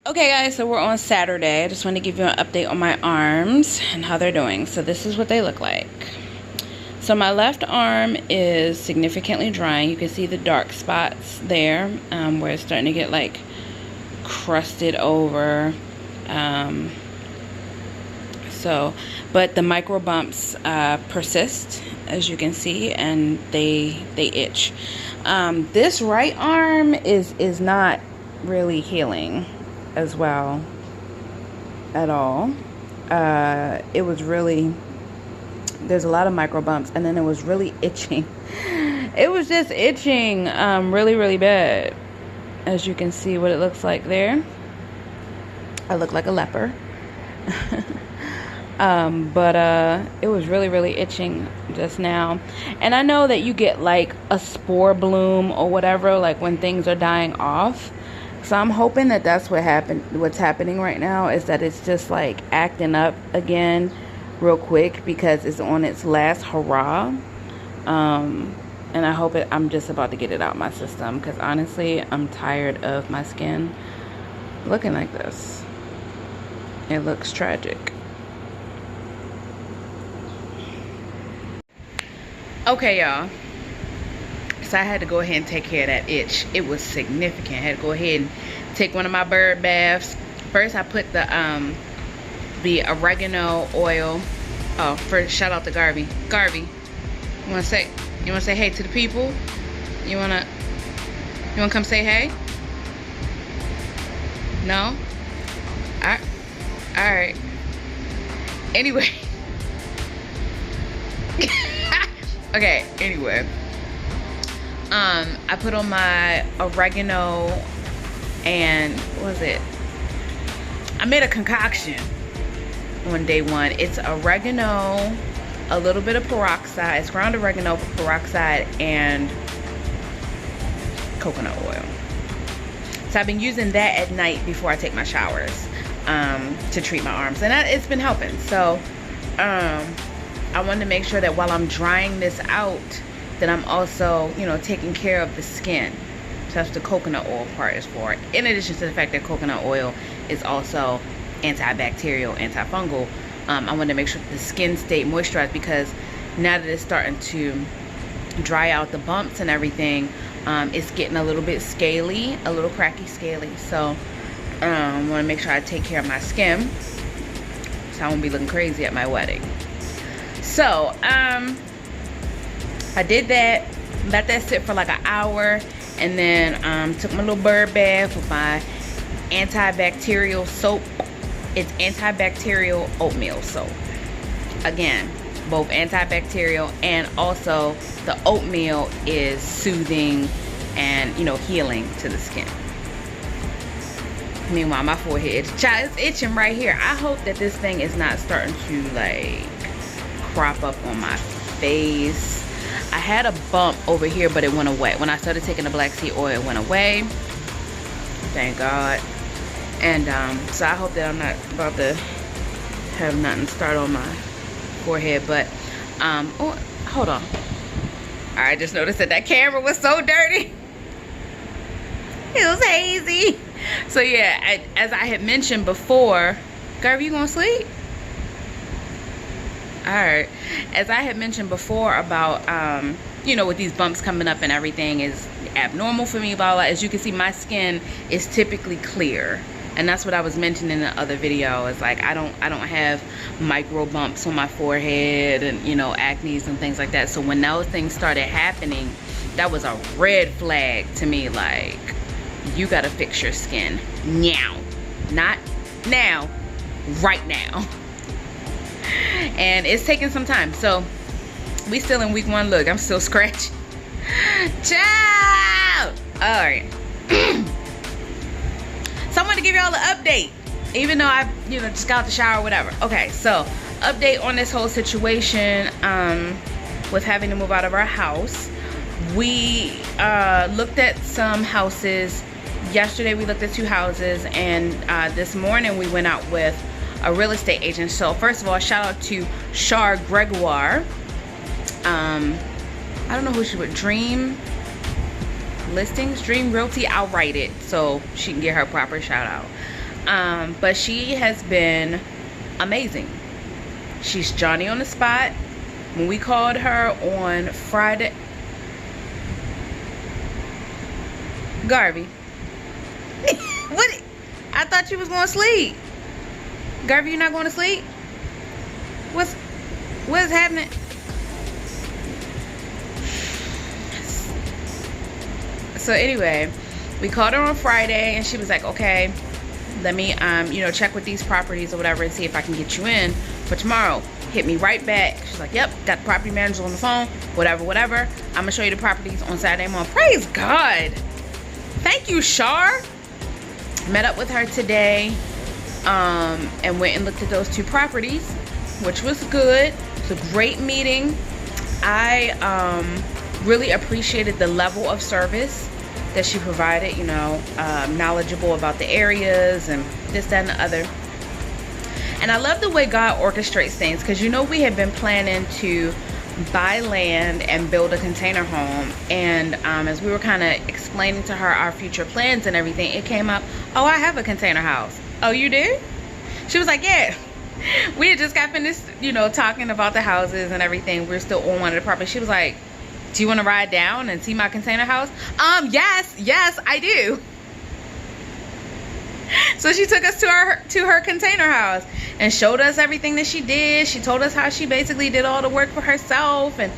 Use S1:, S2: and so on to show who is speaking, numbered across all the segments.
S1: Okay guys, so we're on Saturday. I just want to give you an update on my arms and how they're doing. So this is what they look like. So my left arm is significantly drying. You can see the dark spots there where it's starting to get like crusted over. But the micro bumps persist, as you can see, and they itch. This right arm is not really healing as well at all. It was really, there's a lot of micro bumps, and then it was really itching. It was just itching really bad. As you can see what it looks like there. I look like a leper. But it was really itching just now. And I know that you get like a spore bloom or whatever, like when things are dying off. So I'm hoping that that's what's happening right now, is that it's just like acting up again real quick because it's on its last hurrah. And I hope I'm just about to get it out my system, because honestly I'm tired of my skin looking like this. It looks tragic. Okay, y'all. So I had to go ahead and take care of that itch. It was significant. I had to go ahead and take one of my bird baths. First, I put the oregano oil. Oh, first shout out to Garvey. Garvey, you wanna say hey to the people? You wanna come say hey? No? Alright. Anyway. Okay, anyway. I put on my oregano and what was it? I made a concoction on day one. It's oregano, a little bit of peroxide. It's ground oregano, peroxide, and coconut oil. So I've been using that at night before I take my showers to treat my arms, and it's been helping. So I wanted to make sure that while I'm drying this out, that I'm also, taking care of the skin. So that's what the coconut oil part is for. In addition to the fact that coconut oil is also antibacterial, antifungal, I wanted to make sure that the skin stayed moisturized, because now that it's starting to dry out the bumps and everything, it's getting a little bit scaly, a little cracky scaly. So I want to make sure I take care of my skin so I won't be looking crazy at my wedding. So I did that, let that sit for like an hour, and then took my little bird bath with my antibacterial soap. It's antibacterial oatmeal soap. Again, both antibacterial, and also the oatmeal is soothing and healing to the skin. Meanwhile, my forehead is itching right here. I hope that this thing is not starting to like crop up on my face. I had a bump over here, but it went away. When I started taking the black seed oil, it went away. Thank God. And so I hope that I'm not about to have nothing start on my forehead. But, oh, hold on. I just noticed that camera was so dirty. It was hazy. So yeah, as I had mentioned before, Garvey, you gonna sleep? Alright, as I had mentioned before about with these bumps coming up and everything is abnormal for me, blah blah. As you can see, my skin is typically clear, and that's what I was mentioning in the other video. Is like I don't have micro bumps on my forehead and acne and things like that. So when those things started happening, that was a red flag to me. Like, you gotta fix your skin now, not now, right now. And it's taking some time. So we still in week 1. Look, I'm still scratching. Ciao. All right. So I want to give y'all an update, even though I just got out the shower or whatever. Okay, so update on this whole situation with having to move out of our house. We looked at some houses. Yesterday we looked at 2 houses, and this morning we went out with a real estate agent. So first of all, shout out to Char Gregoire. I don't know who she would, Dream Listings, Dream Realty. I'll write it so she can get her proper shout out. But she has been amazing. She's Johnny on the spot. When we called her on Friday, Garvey, what? I thought you was going to sleep. Garvey, you not going to sleep? What's happening? So anyway, we called her on Friday and she was like, okay, let me check with these properties or whatever and see if I can get you in for tomorrow. Hit me right back. She's like, yep, got the property manager on the phone, whatever. I'm gonna show you the properties on Saturday morning. Praise God. Thank you, Shar. Met up with her today and went and looked at those 2 properties, which was good. It's a great meeting. I really appreciated the level of service that she provided, knowledgeable about the areas and this, that, and the other. And I love the way God orchestrates things, because we had been planning to buy land and build a container home, and as we were kind of explaining to her our future plans and everything, it came up, oh, I have a container house. Oh, you do? She was like, yeah. We had just got finished, talking about the houses and everything. We're still on one of the properties. She was like, do you want to ride down and see my container house? Yes, I do. So she took us to her container house and showed us everything that she did. She told us how she basically did all the work for herself, and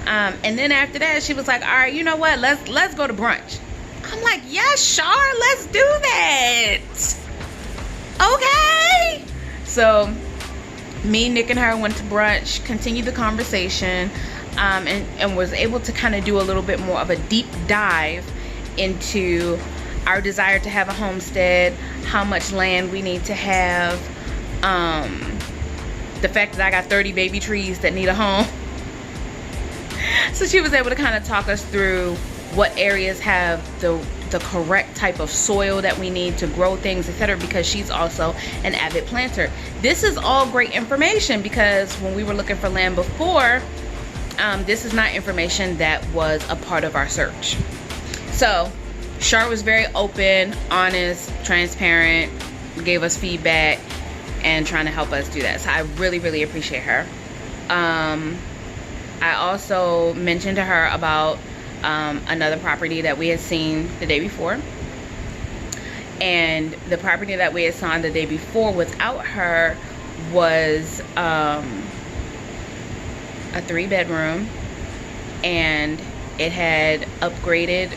S1: then after that she was like, all right, you know what, let's go to brunch. I'm like, yes, Shar, let's do that. Okay. So me, Nick, and her went to brunch, continued the conversation, and was able to kind of do a little bit more of a deep dive into our desire to have a homestead, how much land we need to have, the fact that I got 30 baby trees that need a home. So she was able to kind of talk us through what areas have the correct type of soil that we need to grow things, etc., because she's also an avid planter. This is all great information, because when we were looking for land before, this is not information that was a part of our search. So Shar was very open, honest, transparent, gave us feedback, and trying to help us do that. So I really, really appreciate her. I also mentioned to her about another property that we had seen the day before. And the property that we had saw the day before without her was a 3-bedroom, and it had upgraded,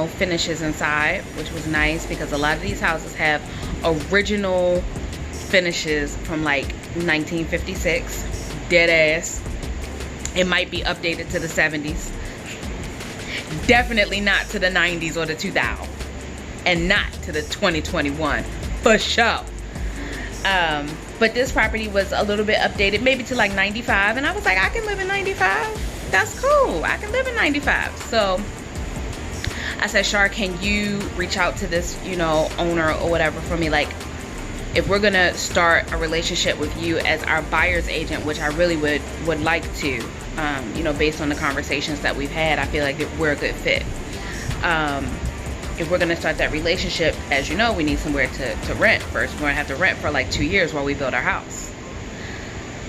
S1: finishes inside, which was nice, because a lot of these houses have original finishes from like 1956, dead ass. It might be updated to the 70s. Definitely not to the 90s or the 2000s, and not to the 2021 for sure. But this property was a little bit updated, maybe to like 95, and I was like, I can live in 95. That's cool. I can live in 95. So I said, Shar, can you reach out to this, owner or whatever for me? Like, if we're gonna start a relationship with you as our buyer's agent, which I really would like to, based on the conversations that we've had, I feel like we're a good fit. If we're gonna start that relationship, as you know, we need somewhere to rent first. We're gonna have to rent for like 2 years while we build our house.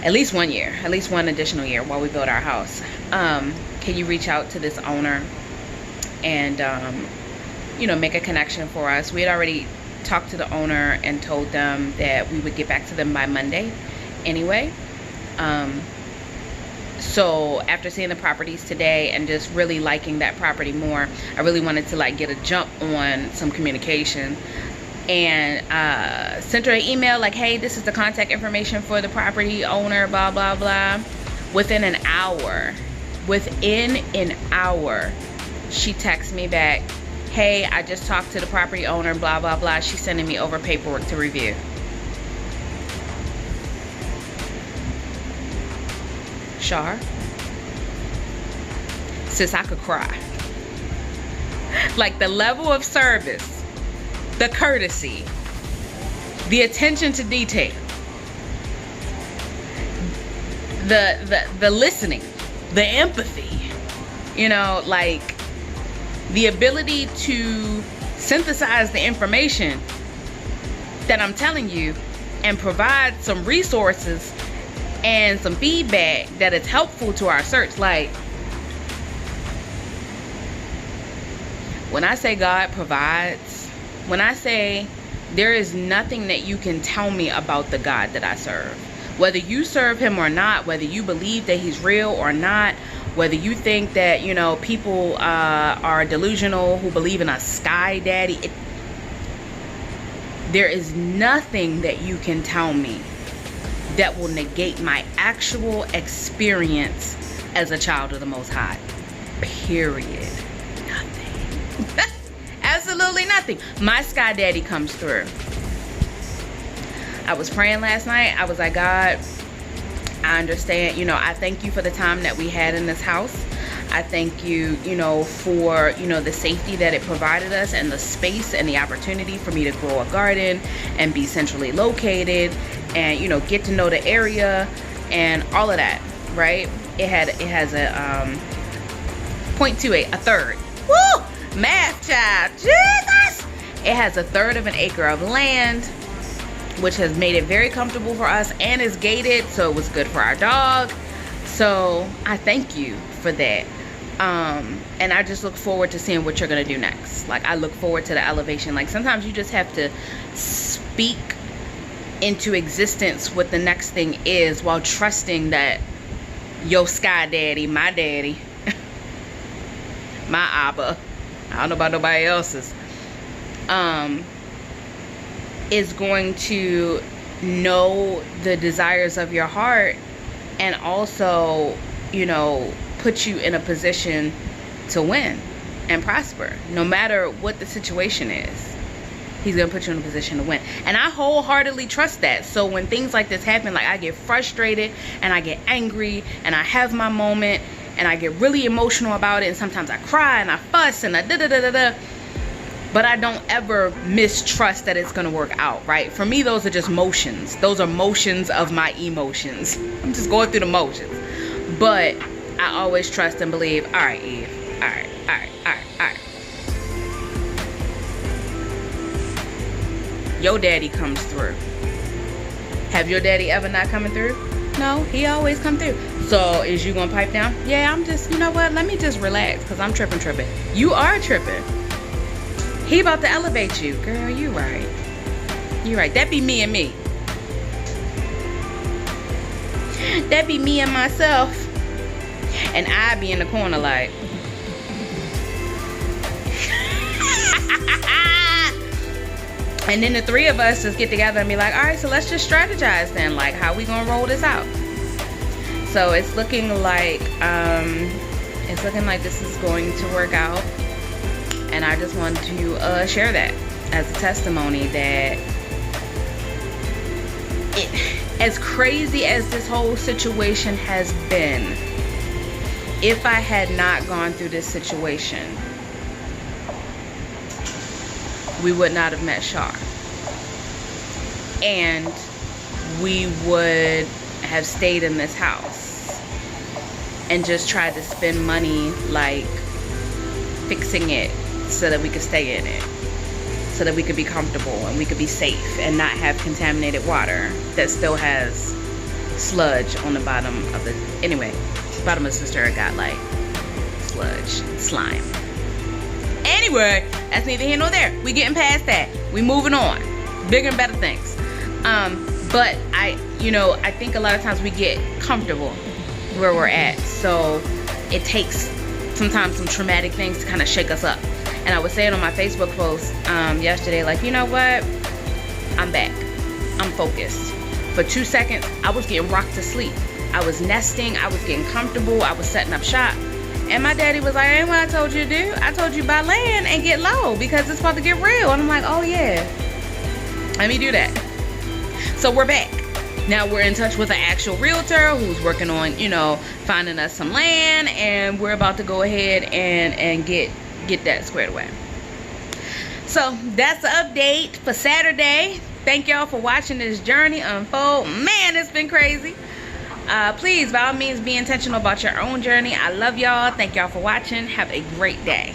S1: At least 1 year, at least one additional year while we build our house. Can you reach out to this owner and, make a connection for us? We had already talked to the owner and told them that we would get back to them by Monday anyway. So after seeing the properties today and just really liking that property more, I really wanted to like get a jump on some communication, and sent her an email like, hey, this is the contact information for the property owner, blah blah blah. Within an hour, she texts me back, hey, I just talked to the property owner, blah blah blah. She's sending me over paperwork to review. Shar, sis, I could cry. Like, the level of service, the courtesy, the attention to detail, the listening, the empathy, like the ability to synthesize the information that I'm telling you, and provide some resources and some feedback that is helpful to our search. Like, when I say God provides, when I say there is nothing that you can tell me about the God that I serve, whether you serve him or not, whether you believe that he's real or not, whether you think that, you know, people are delusional who believe in a sky daddy, there is nothing that you can tell me that will negate my actual experience as a child of the Most High. Period. Nothing. Absolutely nothing. My sky daddy comes through. I was praying last night. I was like, God, I understand, you know, I thank you for the time that we had in this house. I thank you, you know, for, you know, the safety that it provided us, and the space and the opportunity for me to grow a garden and be centrally located and, you know, get to know the area and all of that, right? It has a 0.28, a third. Woo! Math, child. Jesus! It has a third of an acre of land, which has made it very comfortable for us, and is gated, so it was good for our dog. So I thank you for that. And I just look forward to seeing what you're gonna do next. Like, I look forward to the elevation. Like, sometimes you just have to speak into existence what the next thing is, while trusting that your sky daddy, my daddy, my Abba, I don't know about nobody else's, is going to know the desires of your heart, and also, you know, put you in a position to win and prosper, no matter what the situation is. He's gonna put you in a position to win, and I wholeheartedly trust that. So when things like this happen, like, I get frustrated and I get angry and I have my moment and I get really emotional about it, and sometimes I cry and I fuss and I da-da-da-da-da, but I don't ever mistrust that it's gonna work out, right? For me, those are just motions. Those are motions of my emotions. I'm just going through the motions. But I always trust and believe, all right, Eve, all right. Your daddy comes through. Have your daddy ever not coming through? No, he always come through. So is you gonna pipe down? Yeah, I'm just, you know what? Let me just relax, because I'm tripping. You are tripping. He about to elevate you. Girl, you right. You right. That be me and me. That be me and myself. And I be in the corner like. And then the three of us just get together and be like, all right, so let's just strategize then. Like, how we gonna roll this out? So it's looking like this is going to work out. And I just want to share that as a testimony that as crazy as this whole situation has been, if I had not gone through this situation, we would not have met Shar. And we would have stayed in this house and just tried to spend money, like, fixing it so that we could stay in it, so that we could be comfortable and we could be safe and not have contaminated water that still has sludge on the bottom of the, anyway, bottom of the sister got like sludge, slime. Anyway, that's neither here nor there. We getting past that. We moving on. Bigger and better things. But I think a lot of times we get comfortable where we're at. So it takes sometimes some traumatic things to kind of shake us up. And I was saying on my Facebook post yesterday, like, you know what? I'm back. I'm focused. For 2 seconds, I was getting rocked to sleep. I was nesting. I was getting comfortable. I was setting up shop. And my daddy was like, ain't what I told you to do. I told you buy land and get low because it's about to get real. And I'm like, oh yeah, let me do that. So we're back. Now we're in touch with an actual realtor who's working on, you know, finding us some land, and we're about to go ahead and get that squared away. So that's the update for Saturday. Thank y'all for watching this journey unfold. Man, it's been crazy. Please, by all means, be intentional about your own journey. I love y'all. Thank y'all for watching. Have a great day.